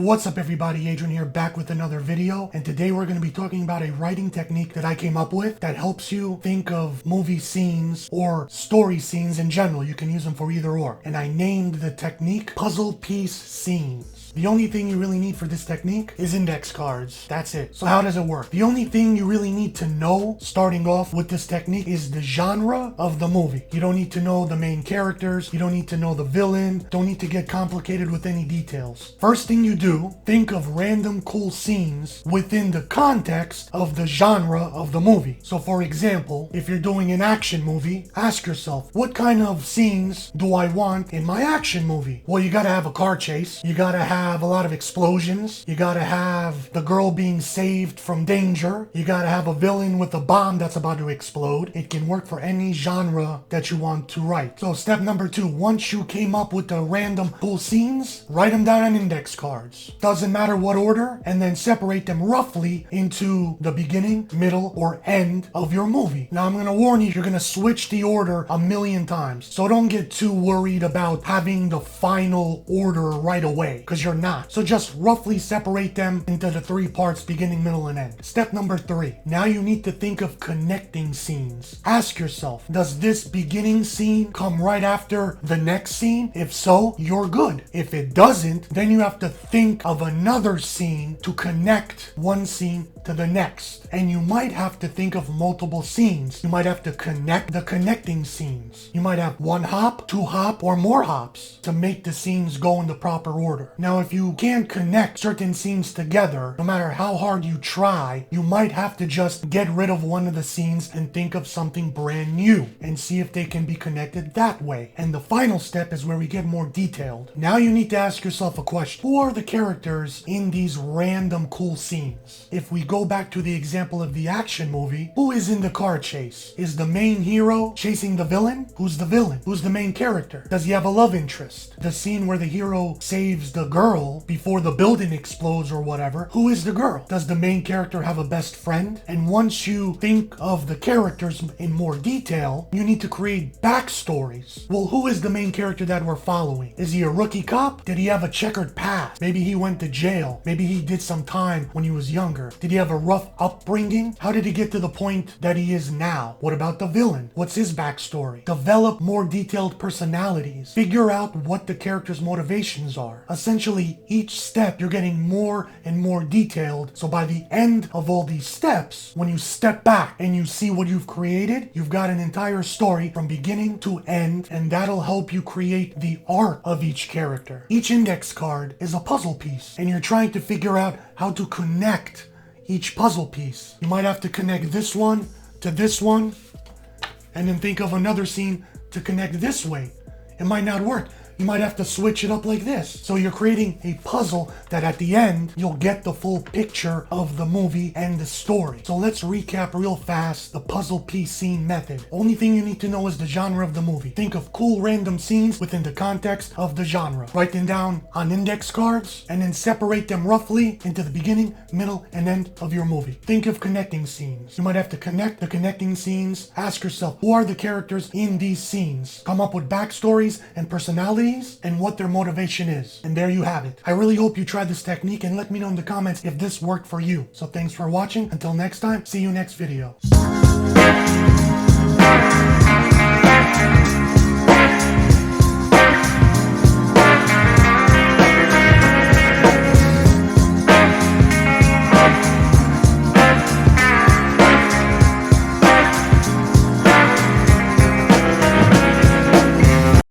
What's up everybody, Adrian here, back with another video, and today we're going to be talking about a writing technique that I came up with that helps you think of movie scenes or story scenes in general. You can use them for either or, and I named the technique puzzle piece scenes. The only thing you really need for this technique is index cards. That's it. So how does it work? The only thing you really need to know starting off with this technique is the genre of the movie. You don't need to know the main characters. You don't need to know the villain. Don't need to get complicated with any details. First thing you do, think of random cool scenes within the context of the genre of the movie. So for example, if you're doing an action movie, ask yourself, what kind of scenes do I want in my action movie? Well, you gotta have a car chase. You gotta have a lot of explosions. You gotta have the girl being saved from danger. You gotta have a villain with a bomb that's about to explode. It can work for any genre that you want to write. So step number 2, once you came up with the random cool scenes, write them down on index cards. Doesn't matter what order, and then separate them roughly into the beginning, middle, or end of your movie. Now I'm gonna warn you, you're gonna switch the order a million times. So don't get too worried about having the final order right away, because you're not. So just roughly separate them into the 3 parts, beginning, middle, and end. Step number 3. Now you need to think of connecting scenes. Ask yourself, does this beginning scene come right after the next scene? If so, you're good. If it doesn't, then you have to think of another scene to connect one scene to the next. And you might have to think of multiple scenes. You might have to connect the connecting scenes. You might have 1 hop, 2 hop, or more hops to make the scenes go in the proper order. Now, if you can't connect certain scenes together, no matter how hard you try, you might have to just get rid of one of the scenes and think of something brand new and see if they can be connected that way. And the final step is where we get more detailed. Now you need to ask yourself a question. Who are the characters in these random cool scenes? If we go back to the example of the action movie, who is in the car chase? Is the main hero chasing the villain? Who's the villain? Who's the main character? Does he have a love interest? The scene where the hero saves the girl before the building explodes or whatever, who is the girl? Does the main character have a best friend? And once you think of the characters in more detail, you need to create backstories. Well, who is the main character that we're following? Is he a rookie cop? Did he have a checkered past? Maybe he went to jail. Maybe he did some time when he was younger. Did he have a rough upbringing? How did he get to the point that he is now? What about the villain? What's his backstory? Develop more detailed personalities. Figure out what the character's motivations are. Essentially, each step you're getting more and more detailed, so by the end of all these steps, when you step back and you see what you've created, you've got an entire story from beginning to end, and that'll help you create the arc of each character. Each index card is a puzzle piece, and you're trying to figure out how to connect each puzzle piece. You might have to connect this one to this one, and then think of another scene to connect this way. It might not work. You might have to switch it up like this. So you're creating a puzzle that at the end, you'll get the full picture of the movie and the story. So let's recap real fast the puzzle piece scene method. Only thing you need to know is the genre of the movie. Think of cool random scenes within the context of the genre. Write them down on index cards and then separate them roughly into the beginning, middle, and end of your movie. Think of connecting scenes. You might have to connect the connecting scenes. Ask yourself, who are the characters in these scenes? Come up with backstories and personalities and what their motivation is. And there you have it. I really hope you try this technique and let me know in the comments if this worked for you. So thanks for watching. Until next time, see you next video.